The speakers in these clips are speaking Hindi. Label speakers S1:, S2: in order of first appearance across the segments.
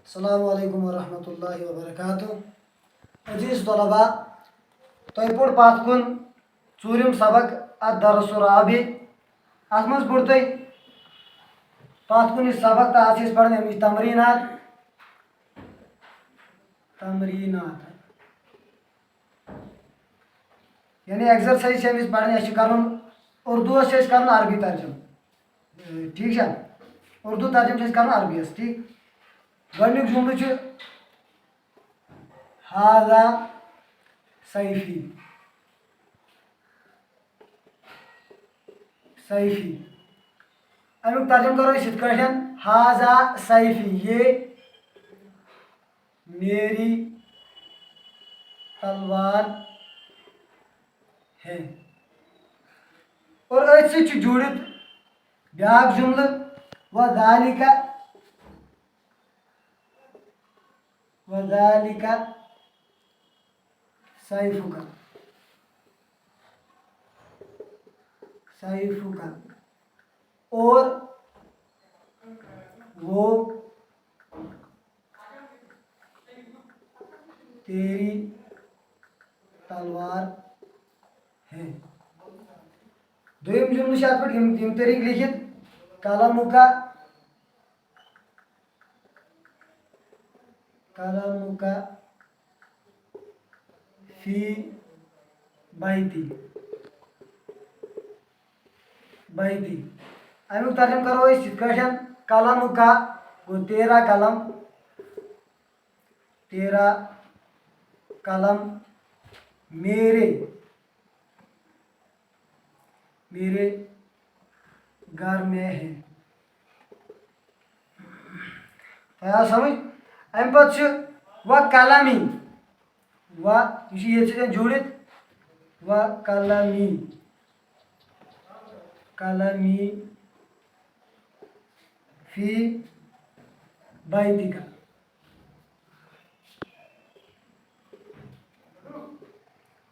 S1: अस्सलामु अलैकुम वरहमतुल्लाहि वबरकातुहू। अजीज तलबा तय पोर पात कुन चूरिम सबक अत दरस राबि अत मज पोर तय पात कुन सबक तो आज पढ़ने अमिच तमरीनात तमरीनात यानी एक्सरसाइज से अमिच पढ़ने कर उर्दू कर अरबी तर्जुम ठीक है। उर्दू तर्जुम कर अरबी ठीक। गणिक जुमल हाजा सैफी सैफी अमुक तर्जुम करो इस हाजा सैफी ये मेरी तलवार है। और अथ जुड़ित ब्याक जुमल वज़ालिका सैफुका सैफुका और वो तेरी तलवार है। दोम जुमल पे तरीक लिखित कलमुका फी बैती अमुक तर्जुम करो कलमुका गो तेरा कलम मेरे घर में है। आया समझ अम पे व कलमी ये जुड़ित व कलमी फी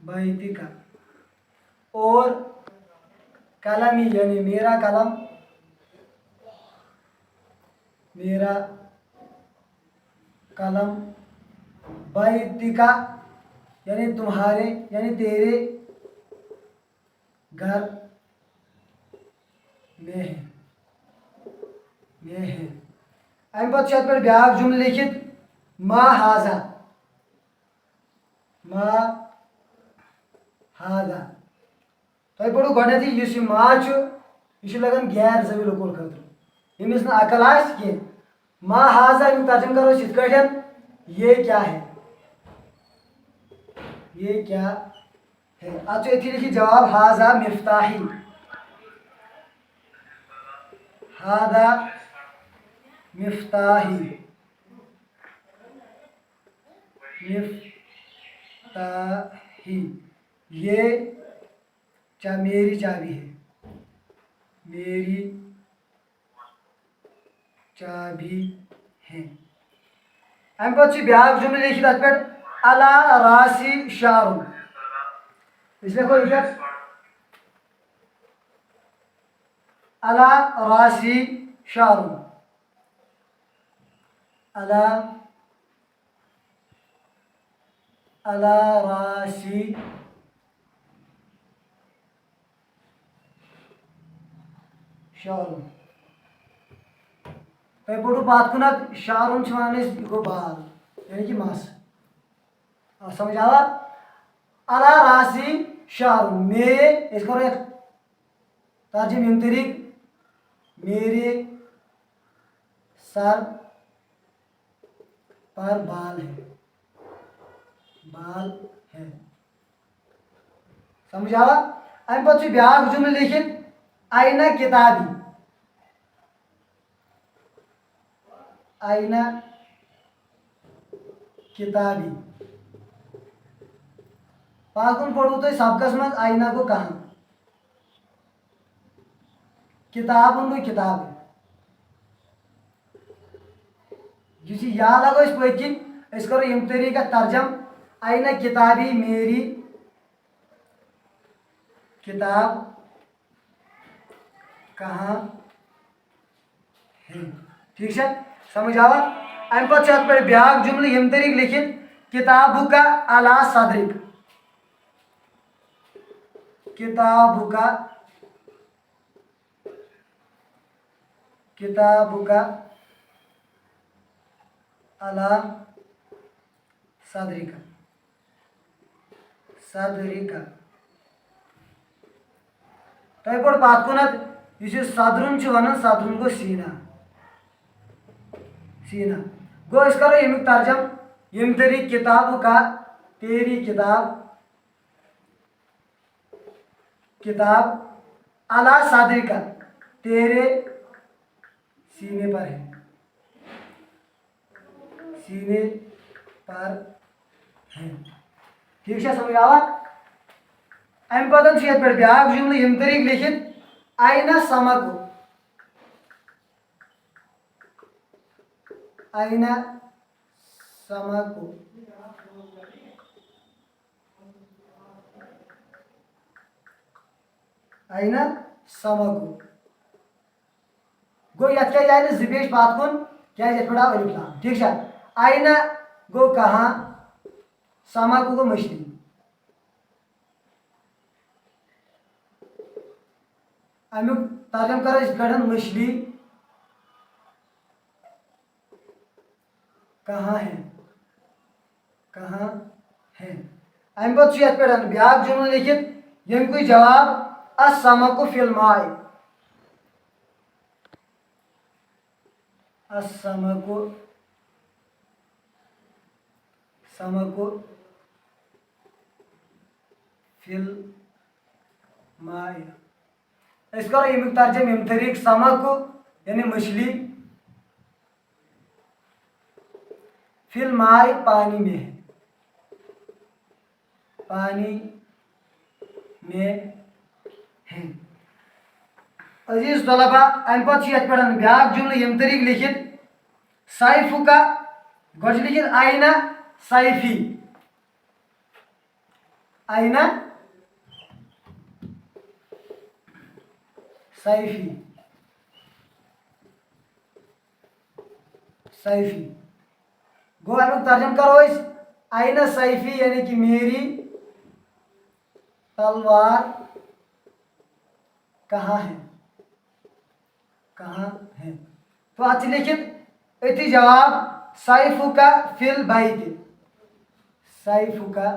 S1: बैतिका और कलमी यानी मेरा कलम बैतिका यानी तुम्हारे यानी तेरे घर में है। अम पे ब्याक जुमल लिखित मा हाजा तुम पढ़ो गई इस मा यह लगन गैर जवील उकूल खतर यमिस न अकल कह मा हाजा अमुक तर्जुम करो इत ये क्या है अच्छा ये लिखित जवाब हाजा मिफ्ताही हादा मिफ्ताही ये मेरी चाबी है। अम पे ब्याक जुमल लिखित अत पे अला रासी शारुन इसलिए कोई अला रासी शारुन अला रासी शारुन तुम पढ़ो पात कुनत शारुन वन गो बाल यानी कि मस समझ आवा अला रासी शारुन मेरे इस करो तर्जुम यम तरीक मेरे सर पर बाल है। समझ आवा अम पे ब्याक जुमल लिखित आईना किताबी पाकुन पढ़ो तो सबकस मज आईना को कहा किताब किताब या लगो इस पकिन इस करो यम तरीका तर्जम आईना किताबी मेरी किताब कहाँ है। ठीक है समझ आवा। अम पे अत पे ब्या जुमल यम तरीक लिखित किताबुका अला सदरिक, किताबुका, किताबुका अला सदरिका, सदरिका तह पड़ पात कुनत सदरुन वन सदरुन गो सीना, सीना गो इस करो यमुक तर्जम यम तरीक किताब का तेरी किताब, किताब अला सदरी का तेरे सीने पर है, सीने पर है। ठीक है समझ आवा। अम पतन पे ब्या जुमल यम तरीक लिखित आइना समक, आइना समक, आइना समक गो ये क्या जाए जिपेश बात कुन क्या पड़ा अलिफ्लाम। ठीक है आइना गो कहाँ, समक गो मछली, अमुक तर्जम करो इस गढ़न मछली कहाँ है, कहाँ है। अम पे ब्या जुमल लिखित यम कोई जवाब असमकु फिल माई, असमकु, समकु फिल माई। इस करो यमुक तर्जम यम तरीक समकु यानी मछली फिल माई पानी में है, पानी में है। अजीज तलबा अम पे ब्या जुमल यम तरीक लिखित सैफु का गज लिखित आइना सैफी, आइना सैफी, सैफी गो अमुक तर्जम करो इस आइना सैफी यानी कि मेरी तलवार कहाँ है, कहाँ है। तो आज लिखित इति जवाब सैफु का फिल बैत, सैफु का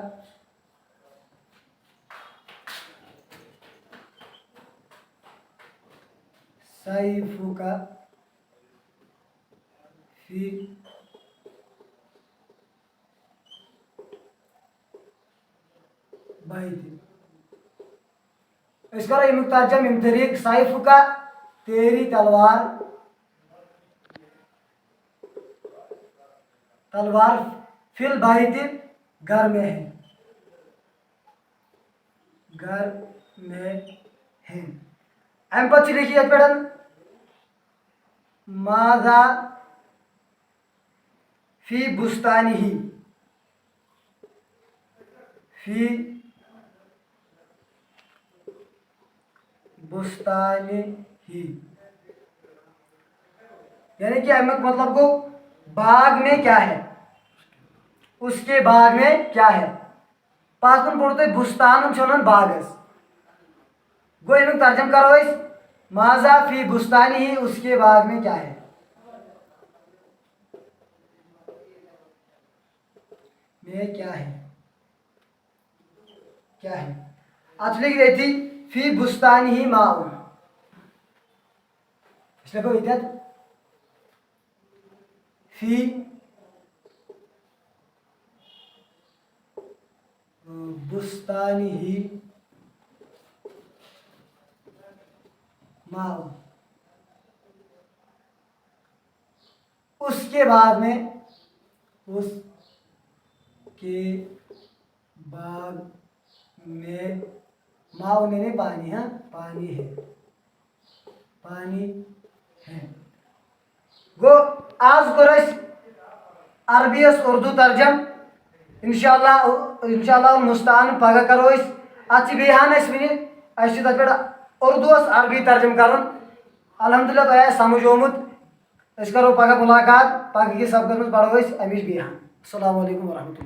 S1: सैफु का फी बैत। इसका यमुक तर्जम यम तरीक सैफु का तेरी तलवार, तलवार फिल बैत घर में है, घर में है। अम पे लिखिए पे माजा फी बुस्तानी ही, फी बुस्तानी ही यानी कि अहमद मतलब को बाग में क्या है, उसके बाग में क्या है। पास पढ़ते बुस्तान छोन बागस गो अमुक तर्जम करो इस माजा फी बुस्तानी ही उसके बाग में क्या है, में क्या है, क्या है। आज लिख रही थी फी बुस्तानी ही माऊ, इसलिए को इधर फी बुस्तानी ही माऊ उसके बाद में, उसके बाद में माऊ ने पानी, हाँ पानी है, पानी है। गो आज करो अरबी उर्दू तर्जम इंशाल्लाह मुस्तान पगह करो अत बेहान पे उर्दू अरबी तर्जम कर अल्हम्दुलिल्लाह तह समझ ओमुत अस करो पगह मुलाकात पगह कि सबकस मज पढ़ो अमिश बयान। अस्सलामु अलैकुम वरहमतुल्लाह।